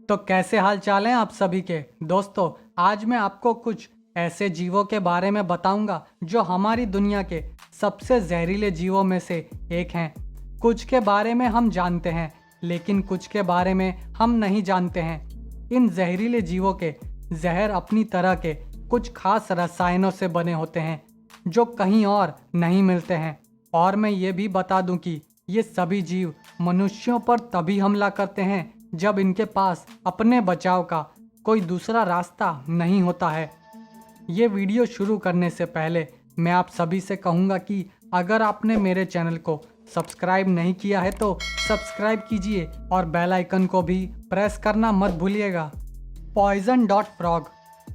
तो कैसे हाल चाल हैं आप सभी के दोस्तों। आज मैं आपको कुछ ऐसे जीवों के बारे में बताऊंगा जो हमारी दुनिया के सबसे जहरीले जीवों में से एक हैं। कुछ के बारे में हम जानते हैं लेकिन कुछ के बारे में हम नहीं जानते हैं। इन जहरीले जीवों के जहर अपनी तरह के कुछ खास रसायनों से बने होते हैं जो कहीं और नहीं मिलते हैं। और मैं ये भी बता दूं कि ये सभी जीव मनुष्यों पर तभी हमला करते हैं जब इनके पास अपने बचाव का कोई दूसरा रास्ता नहीं होता है। ये वीडियो शुरू करने से पहले मैं आप सभी से कहूँगा कि अगर आपने मेरे चैनल को सब्सक्राइब नहीं किया है तो सब्सक्राइब कीजिए और बेल आइकन को भी प्रेस करना मत भूलिएगा। Poison dot frog.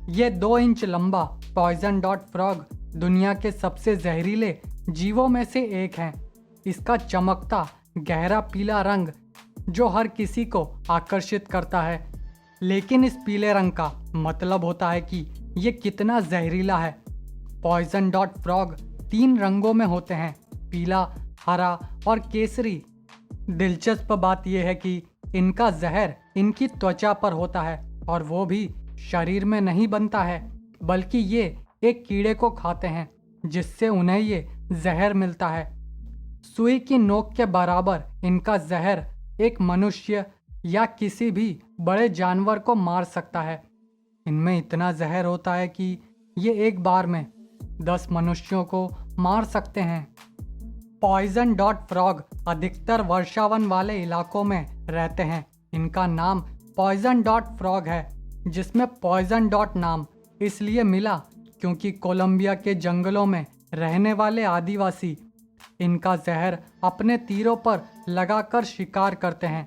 ये 2 इंच लंबा पॉइजन डॉट फ्रॉग दुनिया के सबसे जहरीले जीवों में से एक है। इसका चमकता गहरा पीला रंग जो हर किसी को आकर्षित करता है, लेकिन इस पीले रंग का मतलब होता है कि ये कितना जहरीला है। पॉइजन डॉट फ्रॉग 3 रंगों में होते हैं, पीला, हरा और केसरी। दिलचस्प बात यह है कि इनका जहर इनकी त्वचा पर होता है और वो भी शरीर में नहीं बनता है, बल्कि ये एक कीड़े को खाते हैं जिससे उन्हें ये जहर मिलता है। सुई की नोक के बराबर इनका जहर एक मनुष्य या किसी भी बड़े जानवर को मार सकता है। इनमें इतना जहर होता है कि ये एक बार में 10 मनुष्यों को मार सकते हैं। पॉइजन डॉट फ्रॉग अधिकतर वर्षावन वाले इलाकों में रहते हैं। इनका नाम पॉइजन डॉट फ्रॉग है, जिसमें पॉइजन डॉट नाम इसलिए मिला क्योंकि कोलंबिया के जंगलों में रहने वाले आदिवासी इनका जहर अपने तीरों पर लगाकर शिकार करते हैं।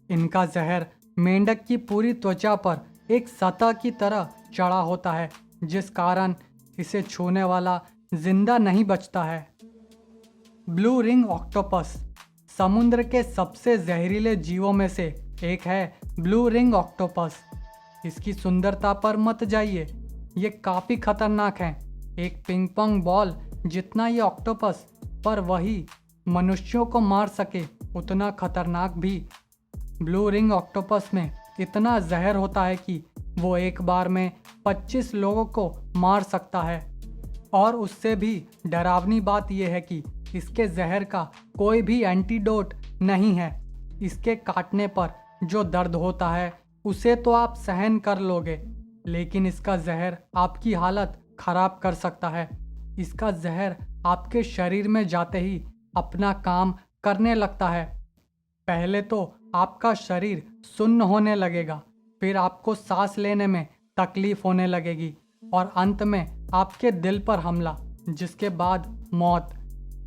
इनका जहर मेंढक की पूरी त्वचा पर एक सतह की तरह चढ़ा होता है, जिस कारण इसे छूने वाला जिंदा नहीं बचता है। ब्लू रिंग ऑक्टोपस समुद्र के सबसे जहरीले जीवों में से एक है। Blue ring octopus. इसकी सुंदरता पर मत जाइए, ये काफ़ी खतरनाक है। एक पिंग पोंग बॉल जितना ये ऑक्टोपस, पर वही मनुष्यों को मार सके उतना खतरनाक भी। ब्लू रिंग ऑक्टोपस में इतना जहर होता है कि वो एक बार में 25 लोगों को मार सकता है। और उससे भी डरावनी बात यह है कि इसके जहर का कोई भी एंटीडोट नहीं है। इसके काटने पर जो दर्द होता है उसे तो आप सहन कर लोगे, लेकिन इसका जहर आपकी हालत खराब कर सकता है। इसका जहर आपके शरीर में जाते ही अपना काम करने लगता है। पहले तो आपका शरीर सुन्न होने लगेगा, फिर आपको सांस लेने में तकलीफ होने लगेगी और अंत में आपके दिल पर हमला, जिसके बाद मौत।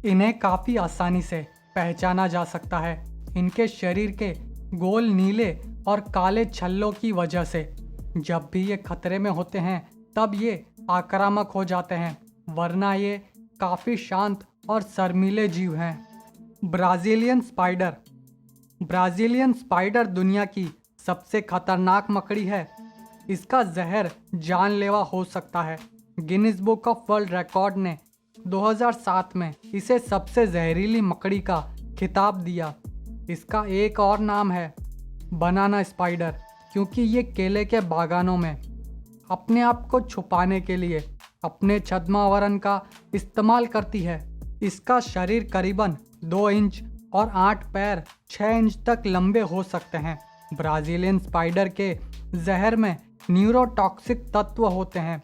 इन्हें काफ़ी आसानी से पहचाना जा सकता है इनके शरीर के गोल नीले और काले छल्लों की वजह से। जब भी ये खतरे में होते हैं तब ये आक्रामक हो जाते हैं, वरना ये काफ़ी शांत और शर्मीले जीव हैं। Brazilian spider. ब्राज़ीलियन स्पाइडर दुनिया की सबसे खतरनाक मकड़ी है। इसका जहर जानलेवा हो सकता है। Guinness book of world record ने 2007 में इसे सबसे जहरीली मकड़ी का खिताब दिया। इसका एक और नाम है बनाना स्पाइडर, क्योंकि ये केले के बागानों में अपने आप को छुपाने के लिए अपने छद्मावरण का इस्तेमाल करती है। इसका शरीर करीबन 2 इंच और 8 पैर 6 इंच तक लंबे हो सकते हैं। ब्राज़ीलियन स्पाइडर के जहर में न्यूरोटॉक्सिक तत्व होते हैं।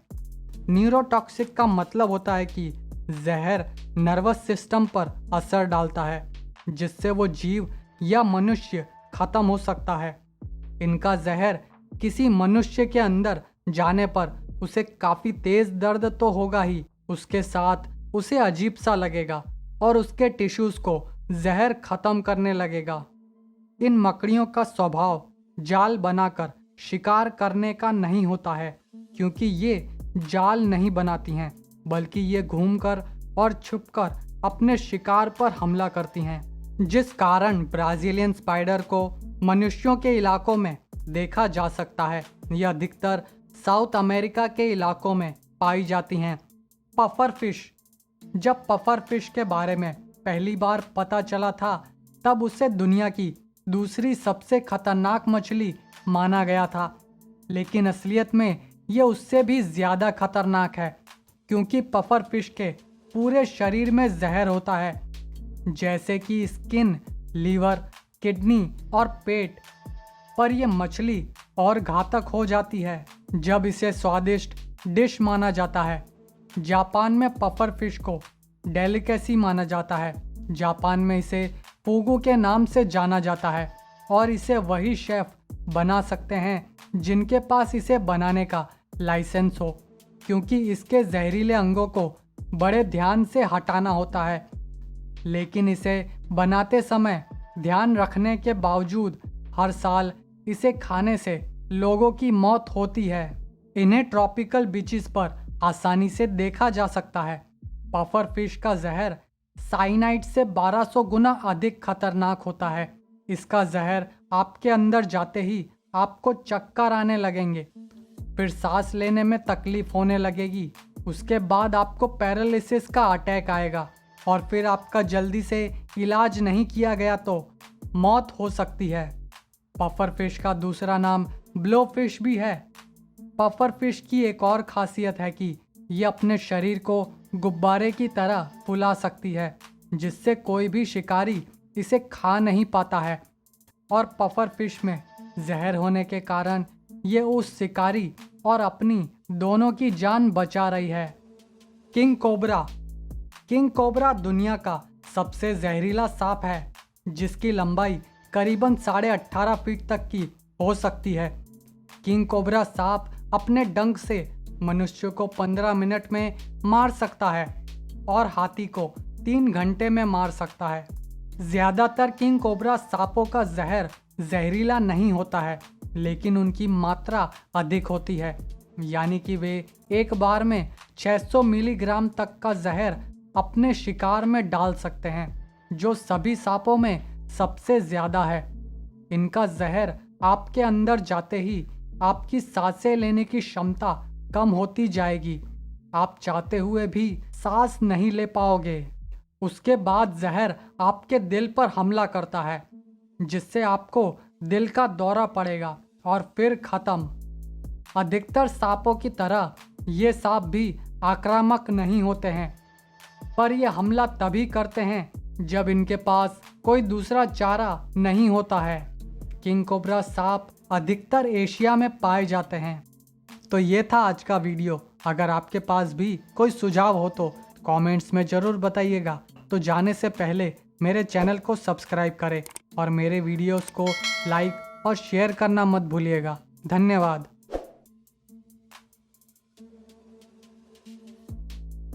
न्यूरोटॉक्सिक का मतलब होता है कि जहर नर्वस सिस्टम पर असर डालता है, जिससे वो जीव या मनुष्य खत्म हो सकता है। इनका जहर किसी मनुष्य के अंदर जाने पर उसे काफ़ी तेज़ दर्द तो होगा ही, उसके साथ उसे अजीब सा लगेगा और उसके टिश्यूज़ को जहर ख़त्म करने लगेगा। इन मकड़ियों का स्वभाव जाल बनाकर शिकार करने का नहीं होता है, क्योंकि ये जाल नहीं बनाती हैं, बल्कि ये घूमकर और छुपकर अपने शिकार पर हमला करती हैं, जिस कारण ब्राज़ीलियन स्पाइडर को मनुष्यों के इलाकों में देखा जा सकता है। यह अधिकतर साउथ अमेरिका के इलाकों में पाई जाती हैं। Puffer fish. जब पफर फिश के बारे में पहली बार पता चला था तब उसे दुनिया की दूसरी सबसे खतरनाक मछली माना गया था, लेकिन असलियत में ये उससे भी ज़्यादा खतरनाक है, क्योंकि पफर फिश के पूरे शरीर में जहर होता है, जैसे कि स्किन, लीवर, किडनी और पेट। पर यह मछली और घातक हो जाती है जब इसे स्वादिष्ट डिश माना जाता है। जापान में पफर फिश को डेलिकेसी माना जाता है। जापान में इसे फूगू के नाम से जाना जाता है और इसे वही शेफ बना सकते हैं जिनके पास इसे बनाने का लाइसेंस हो, क्योंकि इसके जहरीले अंगों को बड़े ध्यान से हटाना होता है। लेकिन इसे बनाते समय ध्यान रखने के बावजूद हर साल इसे खाने से लोगों की मौत होती है। इन्हें ट्रॉपिकल बीचेस पर आसानी से देखा जा सकता है। पफर फिश का जहर साइनाइड से 1200 गुना अधिक खतरनाक होता है। इसका जहर आपके अंदर जाते ही आपको चक्कर आने लगेंगे, फिर सांस लेने में तकलीफ होने लगेगी, उसके बाद आपको पैरालिसिस का अटैक आएगा और फिर आपका जल्दी से इलाज नहीं किया गया तो मौत हो सकती है। पफर फिश का दूसरा नाम ब्लो फिश भी है। पफर फिश की एक और खासियत है कि ये अपने शरीर को गुब्बारे की तरह फुला सकती है, जिससे कोई भी शिकारी इसे खा नहीं पाता है। और पफर फिश में जहर होने के कारण ये उस शिकारी और अपनी दोनों की जान बचा रही है। King cobra. किंग कोबरा दुनिया का सबसे जहरीला सांप है, जिसकी लंबाई करीबन 18.5 फीट तक की हो सकती है। किंग कोबरा सांप अपने डंक से मनुष्य को 15 मिनट में मार सकता है और हाथी को 3 घंटे में मार सकता है। ज़्यादातर किंग कोबरा सांपों का जहर जहरीला नहीं होता है, लेकिन उनकी मात्रा अधिक होती है, यानी कि वे एक बार में 600 मिलीग्राम तक का जहर अपने शिकार में डाल सकते हैं, जो सभी सांपों में सबसे ज़्यादा है। इनका जहर आपके अंदर जाते ही आपकी सांसें लेने की क्षमता कम होती जाएगी। आप चाहते हुए भी सांस नहीं ले पाओगे। उसके बाद जहर आपके दिल पर हमला करता है, जिससे आपको दिल का दौरा पड़ेगा और फिर खत्म। अधिकतर सांपों की तरह ये सांप भी आक्रामक नहीं होते हैं, पर ये हमला तभी करते हैं जब इनके पास कोई दूसरा चारा नहीं होता है। किंग कोबरा सांप अधिकतर एशिया में पाए जाते हैं। तो ये था आज का वीडियो। अगर आपके पास भी कोई सुझाव हो तो कमेंट्स में ज़रूर बताइएगा। तो जाने से पहले मेरे चैनल को सब्सक्राइब करें और मेरे वीडियोस को लाइक और शेयर करना मत भूलिएगा। धन्यवाद।